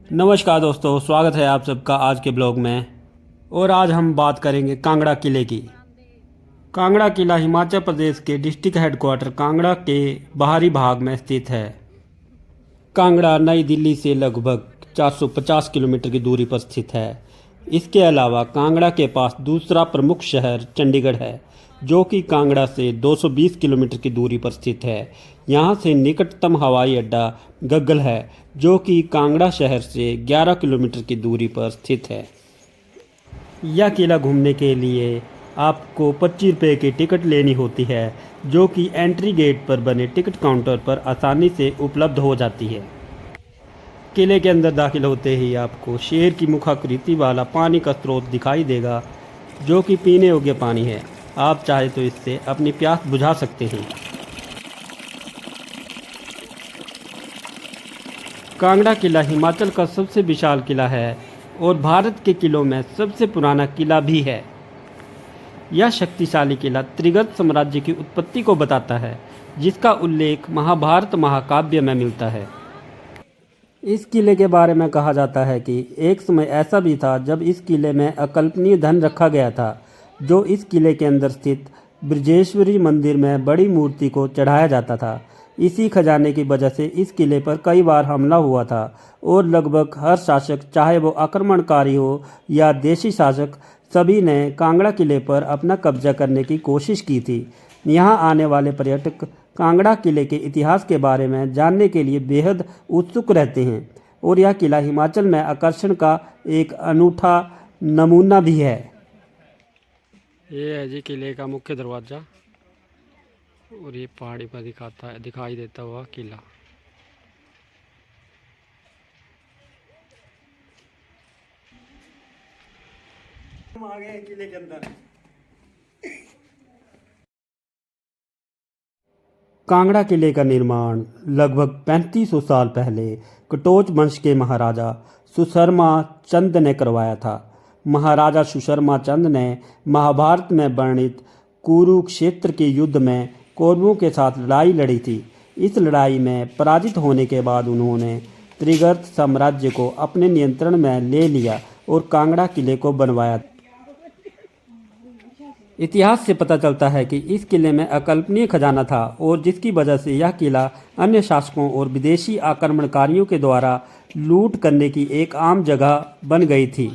नमस्कार दोस्तों, स्वागत है आप सबका आज के ब्लॉग में। और आज हम बात करेंगे कांगड़ा किले की। कांगड़ा किला हिमाचल प्रदेश के डिस्ट्रिक्ट हेडक्वार्टर कांगड़ा के बाहरी भाग में स्थित है। कांगड़ा नई दिल्ली से लगभग 450 किलोमीटर की दूरी पर स्थित है। इसके अलावा कांगड़ा के पास दूसरा प्रमुख शहर चंडीगढ़ है, जो कि कांगड़ा से 220 किलोमीटर की दूरी पर स्थित है। यहाँ से निकटतम हवाई अड्डा गग्गल है, जो कि कांगड़ा शहर से 11 किलोमीटर की दूरी पर स्थित है। यह किला घूमने के लिए आपको 25 रुपये की टिकट लेनी होती है, जो कि एंट्री गेट पर बने टिकट काउंटर पर आसानी से उपलब्ध हो जाती है। किले के अंदर दाखिल होते ही आपको शेर की मुखाकृति वाला पानी का स्रोत दिखाई देगा, जो कि पीने योग्य पानी है। आप चाहे तो इससे अपनी प्यास बुझा सकते हैं। कांगड़ा किला हिमाचल का सबसे विशाल किला है और भारत के किलों में सबसे पुराना किला भी है। यह शक्तिशाली किला त्रिगर्त साम्राज्य की उत्पत्ति को बताता है, जिसका उल्लेख महाभारत महाकाव्य में मिलता है। इस किले के बारे में कहा जाता है कि एक समय ऐसा भी था जब इस किले में अकल्पनीय धन रखा गया था, जो इस किले के अंदर स्थित बृजेश्वरी मंदिर में बड़ी मूर्ति को चढ़ाया जाता था। इसी खजाने की वजह से इस किले पर कई बार हमला हुआ था और लगभग हर शासक, चाहे वो आक्रमणकारी हो या देशी शासक, सभी ने कांगड़ा किले पर अपना कब्जा करने की कोशिश की थी। यहाँ आने वाले पर्यटक कांगड़ा किले के इतिहास के बारे में जानने के लिए बेहद उत्सुक रहते हैं और यह किला हिमाचल में आकर्षण का एक अनूठा नमूना भी है। ये है जी किले का मुख्य दरवाज़ा और ये पहाड़ी पर दिखाई देता हुआ किला। हम आ गए किले के अंदर। कांगड़ा किले का निर्माण लगभग 3500 साल पहले कटोच वंश के महाराजा सुशर्मा चंद ने करवाया था। महाराजा सुशर्मा चंद ने महाभारत में वर्णित कुरुक्षेत्र के युद्ध में कौरवों के साथ लड़ाई लड़ी थी। इस लड़ाई में पराजित होने के बाद उन्होंने त्रिगर्त साम्राज्य को अपने नियंत्रण में ले लिया और कांगड़ा किले को बनवाया। इतिहास से पता चलता है कि इस किले में अकल्पनीय खजाना था और जिसकी वजह से यह किला अन्य शासकों और विदेशी आक्रमणकारियों के द्वारा लूट करने की एक आम जगह बन गई थी।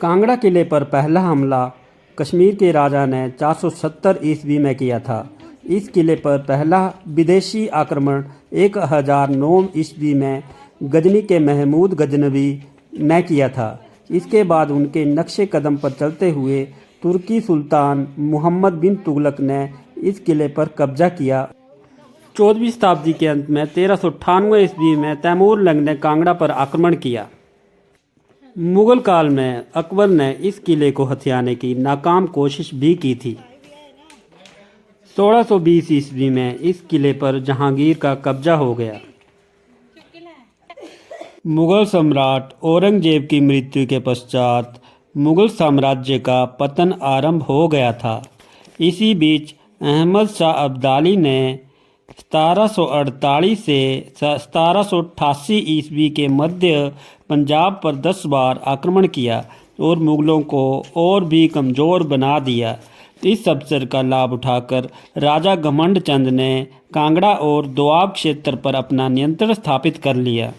कांगड़ा किले पर पहला हमला कश्मीर के राजा ने 470 ईस्वी में किया था। इस किले पर पहला विदेशी आक्रमण 1009 ईस्वी में गजनी के महमूद गजनवी ने किया था। इसके बाद उनके नक्शे कदम पर चलते हुए तुर्की सुल्तान मोहम्मद बिन तुगलक ने इस किले पर कब्जा किया। 14वीं शताब्दी के अंत में 1398 ईस्वी में तैमूर लंग ने कांगड़ा पर आक्रमण किया। मुगल काल में अकबर ने इस किले को हथियाने की नाकाम कोशिश भी की थी। 1620 ईस्वी में इस किले पर जहांगीर का कब्जा हो गया। मुगल सम्राट औरंगजेब की मृत्यु के पश्चात मुगल साम्राज्य का पतन आरंभ हो गया था। इसी बीच अहमद शाह अब्दाली ने 1748 से 1788 ईस्वी के मध्य पंजाब पर 10 बार आक्रमण किया और मुगलों को और भी कमज़ोर बना दिया। इस अवसर का लाभ उठाकर राजा घमंड चंद ने कांगड़ा और दोआब क्षेत्र पर अपना नियंत्रण स्थापित कर लिया।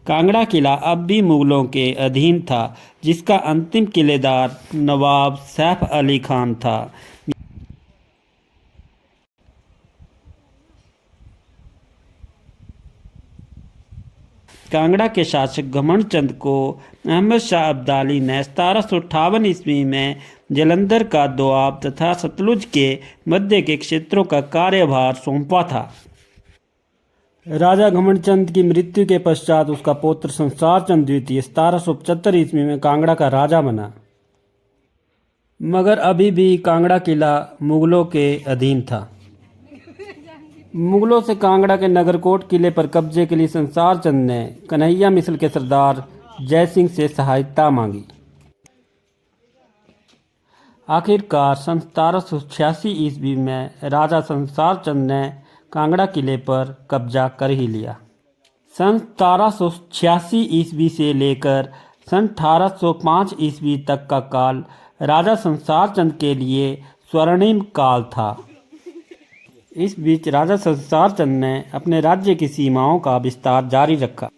कांगड़ा किला अब भी मुगलों के अधीन था, जिसका अंतिम किलेदार नवाब सैफ अली खान था। कांगड़ा के शासक घमंड चंद को अहमद शाह अब्दाली ने 1758 ईस्वी में जलंधर का दोआब तथा सतलुज के मध्य के क्षेत्रों का कार्यभार सौंपा था। राजा घमंड चंद की मृत्यु के पश्चात उसका पुत्र संसार चंद द्वितीय 1775 ईस्वी में कांगड़ा का राजा बना, मगर अभी भी कांगड़ा किला मुगलों के अधीन था। मुगलों से कांगड़ा के नगरकोट किले पर कब्जे के लिए संसार चंद ने कन्हैया मिसल के सरदार जय सिंह से सहायता मांगी। आखिरकार सन 1786 ईस्वी में राजा संसार चंद ने कांगड़ा किले पर कब्जा कर ही लिया। सन 1786 ईस्वी से लेकर सन 1805 ईस्वी तक का काल राजा संसार चंद के लिए स्वर्णिम काल था। इस बीच राजा संसार चंद ने अपने राज्य की सीमाओं का विस्तार जारी रखा।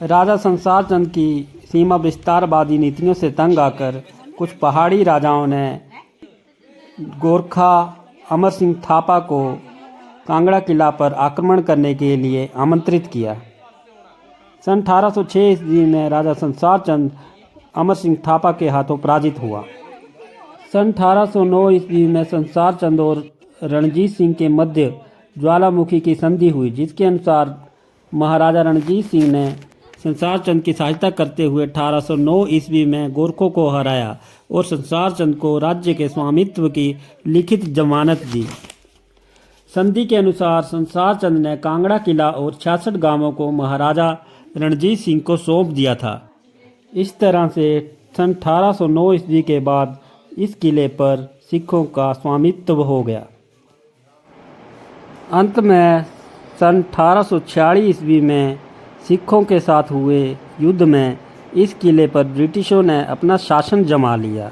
राजा संसार चंद की सीमा विस्तारवादी नीतियों से तंग आकर कुछ पहाड़ी राजाओं ने गोरखा अमर सिंह थापा को कांगड़ा किला पर आक्रमण करने के लिए आमंत्रित किया। सन 1806 ईस्वी में राजा संसार चंद अमर सिंह थापा के हाथों पराजित हुआ। सन 1809 ईस्वी में संसार चंद और रणजीत सिंह के मध्य ज्वालामुखी की संधि हुई, जिसके अनुसार महाराजा रणजीत सिंह ने संसार चंद की सहायता करते हुए 1809 ईस्वी में गोरखों को हराया और संसार चंद को राज्य के स्वामित्व की लिखित जमानत दी। संधि के अनुसार संसार चंद ने कांगड़ा किला और 66 गांवों को महाराजा रणजीत सिंह को सौंप दिया था। इस तरह से सन 1809 ईस्वी के बाद इस किले पर सिखों का स्वामित्व हो गया। अंत में सन 1846 ईस्वी में सिखों के साथ हुए युद्ध में इस किले पर ब्रिटिशों ने अपना शासन जमा लिया,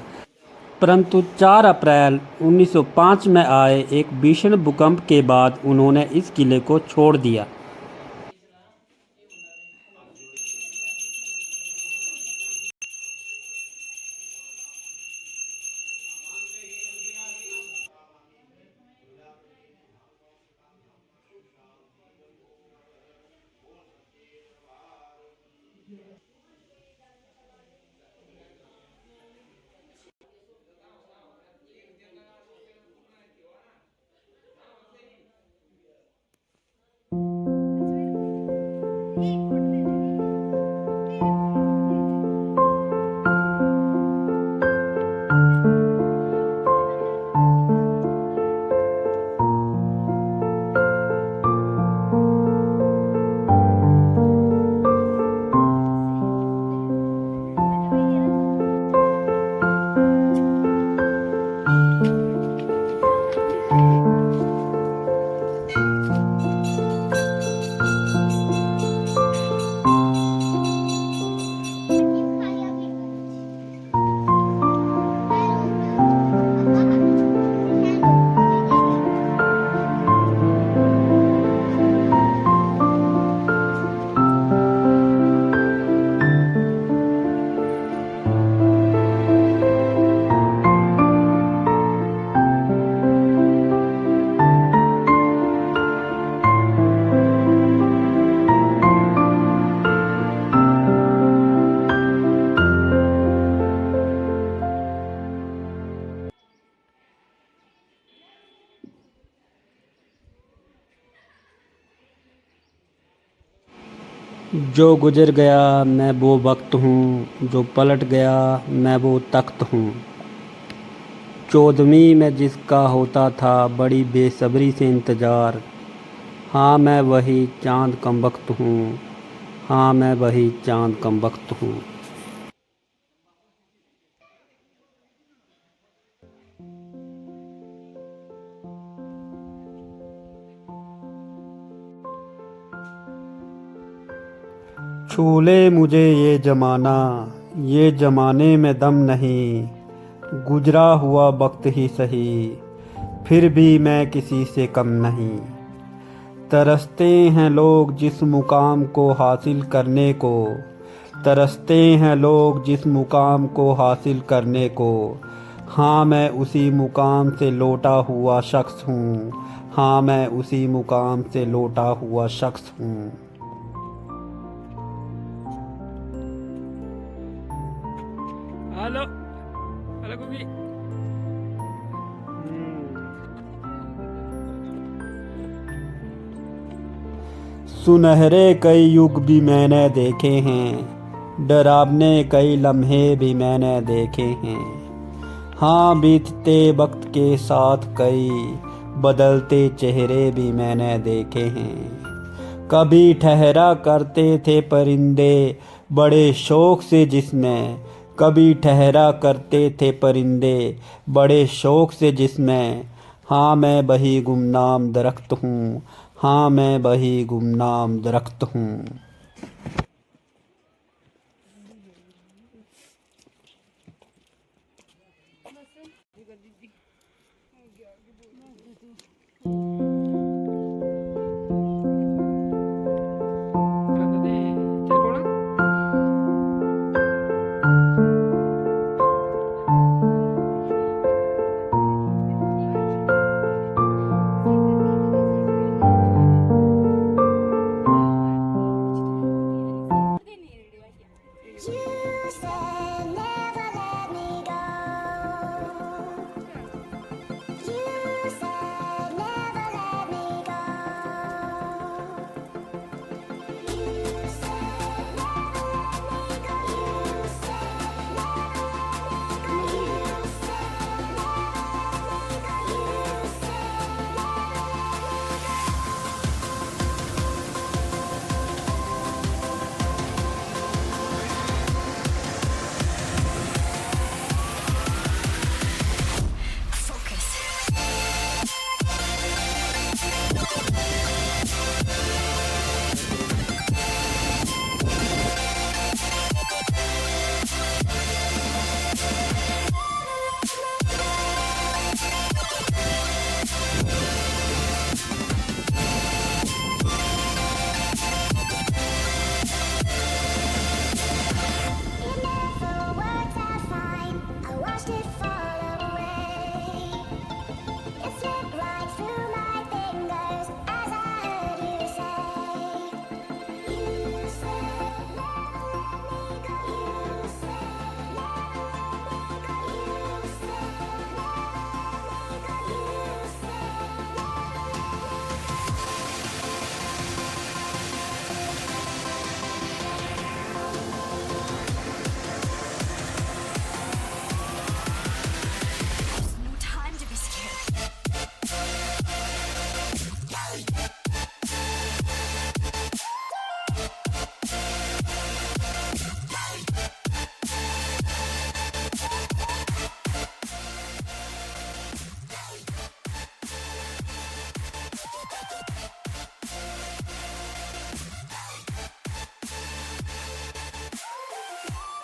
परंतु 4 अप्रैल 1905 में आए एक भीषण भूकंप के बाद उन्होंने इस किले को छोड़ दिया। जो गुजर गया मैं वो वक्त हूँ, जो पलट गया मैं वो तख्त हूँ। 14वीं में जिसका होता था बड़ी बेसब्री से इंतज़ार, हाँ मैं वही चाँद कम वक्त हूँ, हाँ मैं वही चाँद कम वक्त हूँ। छू ले मुझे ये ज़माना, ये ज़माने में दम नहीं, गुजरा हुआ वक्त ही सही, फिर भी मैं किसी से कम नहीं। तरसते हैं लोग जिस मुकाम को हासिल करने को, तरसते हैं लोग जिस मुकाम को हासिल करने को, हाँ मैं उसी मुकाम से लौटा हुआ शख्स हूँ, हाँ मैं उसी मुकाम से लौटा हुआ शख्स हूँ। हेलो हेलो गुबी। सुनहरे कई युग भी मैंने देखे हैं, डरावने कई लम्हे भी मैंने देखे हैं। हाँ, बीतते वक्त के साथ कई बदलते चेहरे भी मैंने देखे हैं। कभी ठहरा करते थे परिंदे बड़े शौक से जिसमें, कभी ठहरा करते थे परिंदे बड़े शौक से जिसमें। हाँ, मैं वही गुमनाम दरख्त हूँ, हाँ मैं वही गुमनाम दरख्त हूँ।